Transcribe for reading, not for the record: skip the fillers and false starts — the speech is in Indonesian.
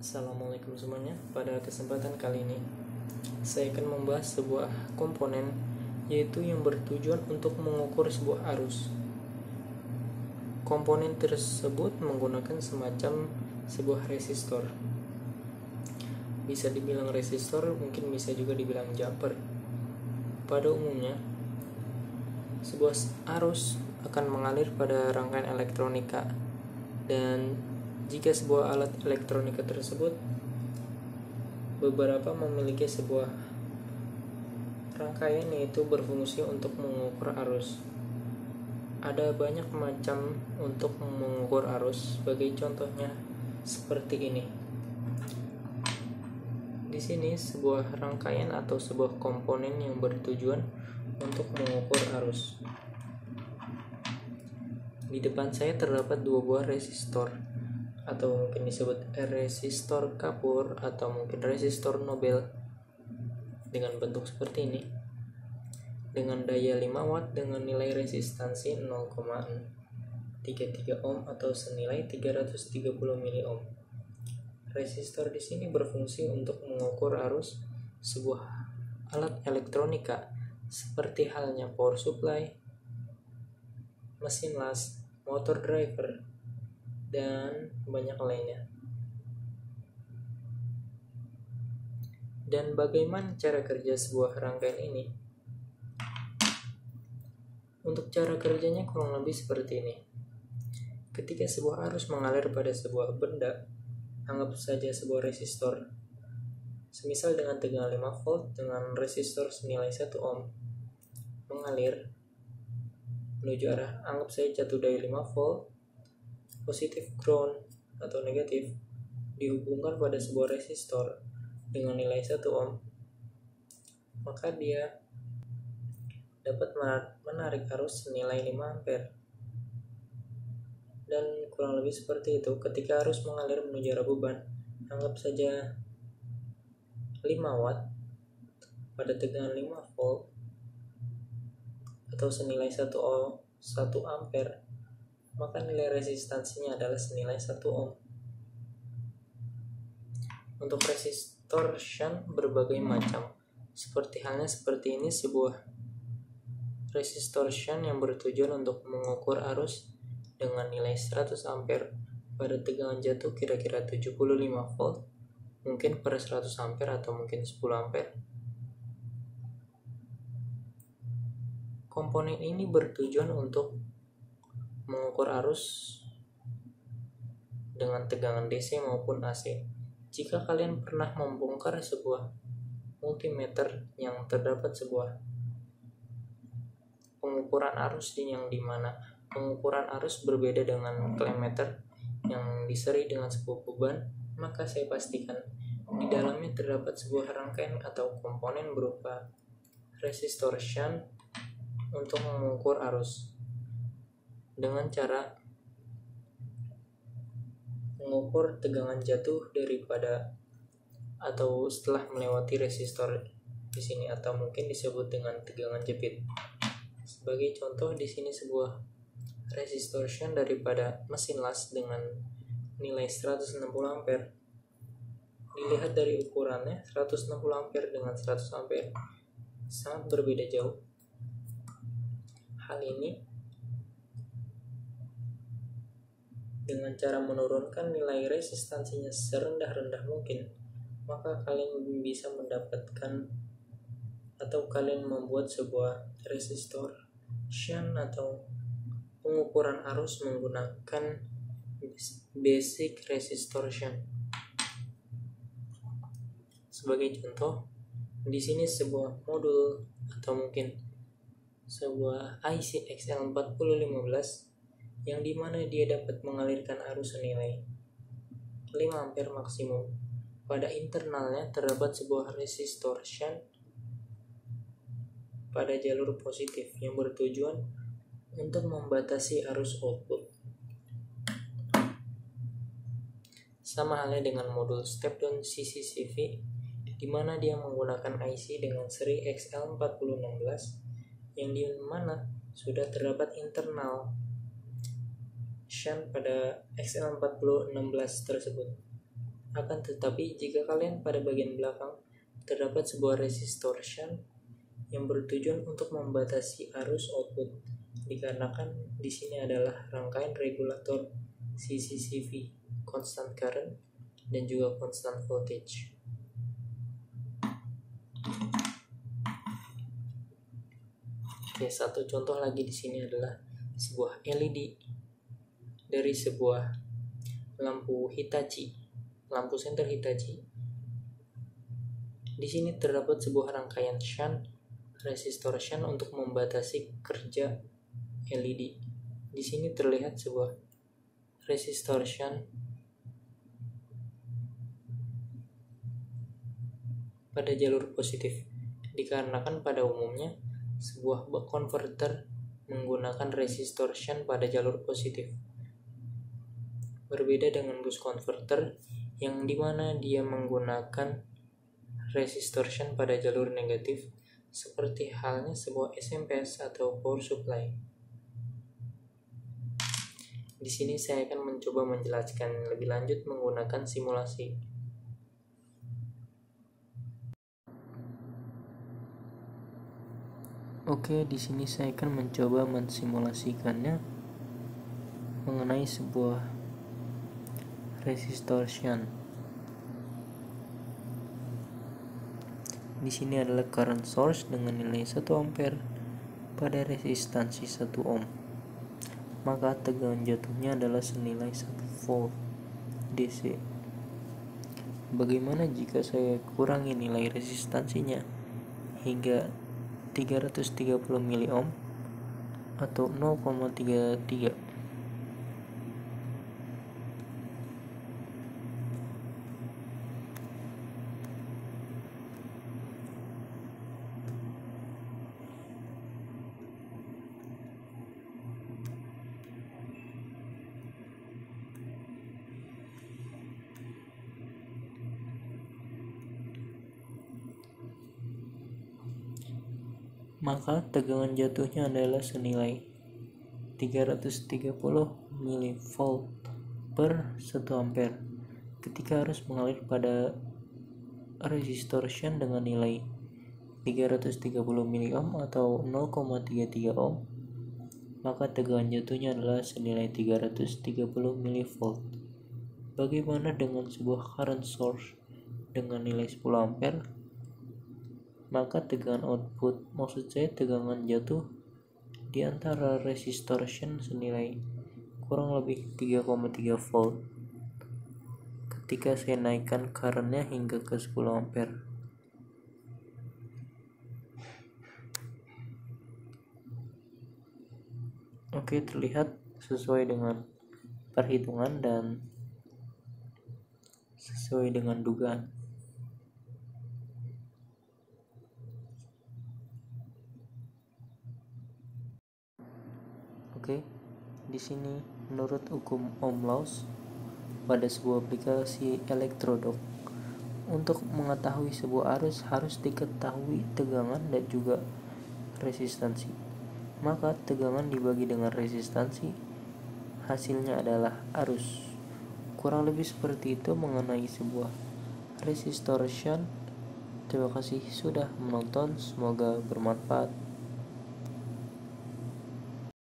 Assalamualaikum semuanya. Pada kesempatan kali ini saya akan membahas sebuah komponen, yaitu yang bertujuan untuk mengukur sebuah arus. Komponen tersebut menggunakan semacam sebuah resistor. Bisa dibilang resistor, mungkin bisa juga dibilang jumper. Pada umumnya, sebuah arus akan mengalir pada rangkaian elektronika, dan jika sebuah alat elektronika tersebut beberapa memiliki sebuah rangkaian, yaitu berfungsi untuk mengukur arus. Ada banyak macam untuk mengukur arus, sebagai contohnya seperti ini. Di sini sebuah rangkaian atau sebuah komponen yang bertujuan untuk mengukur arus. Di depan saya terdapat dua buah resistor, atau mungkin disebut resistor kapur atau mungkin resistor Nobel, dengan bentuk seperti ini, dengan daya 5 watt dengan nilai resistansi 0,33 ohm atau senilai 330 miliohm. Resistor di sini berfungsi untuk mengukur arus sebuah alat elektronika seperti halnya power supply, mesin las, motor driver, dan banyak lainnya. Dan bagaimana cara kerja sebuah rangkaian ini? Untuk cara kerjanya kurang lebih seperti ini. Ketika sebuah arus mengalir pada sebuah benda, anggap saja sebuah resistor, semisal dengan tegangan 5 volt dengan resistor senilai 1 ohm, mengalir menuju arah, anggap saja jatuh daya 5 volt, positif ground atau negatif dihubungkan pada sebuah resistor dengan nilai 1 ohm, maka dia dapat menarik arus senilai 5 ampere. Dan kurang lebih seperti itu ketika arus mengalir menuju arah beban, anggap saja 5 watt pada tegangan 5 volt atau senilai 1 ampere, maka nilai resistansinya adalah senilai 1 ohm. Untuk resistor shunt berbagai macam, seperti ini sebuah resistor shunt yang bertujuan untuk mengukur arus dengan nilai 100 ampere pada tegangan jatuh kira-kira 75 volt, mungkin per 100 ampere atau mungkin 10 ampere. Komponen ini bertujuan untuk mengukur arus dengan tegangan DC maupun AC. Jika kalian pernah membongkar sebuah multimeter yang terdapat sebuah pengukuran arus yang dimana pengukuran arus berbeda dengan klimeter yang diseri dengan sebuah beban, maka saya pastikan di dalamnya terdapat sebuah rangkaian atau komponen berupa resistor shunt untuk mengukur arus dengan cara mengukur tegangan jatuh daripada atau setelah melewati resistor di sini, atau mungkin disebut dengan tegangan jepit. Sebagai contoh, di sini sebuah resistor shunt daripada mesin las dengan nilai 160 ampere. Dilihat dari ukurannya, 160 ampere dengan 100 ampere sangat berbeda jauh. Hal ini dengan cara menurunkan nilai resistansinya serendah-rendah mungkin, maka kalian bisa mendapatkan atau kalian membuat sebuah resistor shunt atau pengukuran arus menggunakan basic resistor shunt. Sebagai contoh, di sini sebuah modul atau mungkin sebuah IC XL4015 yang dimana dia dapat mengalirkan arus senilai 5 ampere maksimum. Pada internalnya terdapat sebuah resistor shunt pada jalur positif yang bertujuan untuk membatasi arus output. Sama halnya dengan modul step down CCCV, di mana dia menggunakan IC dengan seri XL4016 yang di mana sudah terdapat internal shunt pada XL4016 tersebut. Akan tetapi, jika kalian pada bagian belakang terdapat sebuah resistor shunt yang bertujuan untuk membatasi arus output, dikarenakan di sini adalah rangkaian regulator CCCV, constant current, dan juga constant voltage. Oke, satu contoh lagi di sini adalah sebuah LED dari sebuah lampu Hitachi, lampu senter Hitachi. Di sini terdapat sebuah rangkaian shunt, resistor shunt untuk membatasi kerja LED. Di sini terlihat sebuah resistor shunt pada jalur positif, dikarenakan pada umumnya sebuah buck converter menggunakan resistor shunt pada jalur positif. Berbeda dengan bus converter yang dimana dia menggunakan resistor shunt pada jalur negatif, seperti halnya sebuah SMPS atau power supply. Di sini saya akan mencoba menjelaskan lebih lanjut menggunakan simulasi. Oke, di sini saya akan mencoba mensimulasikannya mengenai sebuah resistor shunt. Di sini adalah current source dengan nilai 1 ampere pada resistansi 1 ohm. Maka tegangan jatuhnya adalah senilai 1 volt DC. Bagaimana jika saya kurangi nilai resistansinya hingga 330 mA atau 0,33? Maka tegangan jatuhnya adalah senilai 330 mV per 1 ampere ketika arus mengalir pada resistor shunt dengan nilai 330 mA atau 0,33 ohm. Maka tegangan jatuhnya adalah senilai 330 mV. Bagaimana dengan sebuah current source dengan nilai 10 ampere? Maka tegangan output, maksud saya tegangan jatuh di antara resistor shunt senilai kurang lebih 3,3 volt ketika saya naikkan currentnya hingga ke 10 ampere. Oke, terlihat sesuai dengan perhitungan dan sesuai dengan dugaan. Oke, di sini menurut hukum Ohm laws pada sebuah aplikasi elektrodok, untuk mengetahui sebuah arus harus diketahui tegangan dan juga resistansi. Maka tegangan dibagi dengan resistansi, hasilnya adalah arus. Kurang lebih seperti itu mengenai sebuah resistor shunt. Terima kasih sudah menonton, semoga bermanfaat.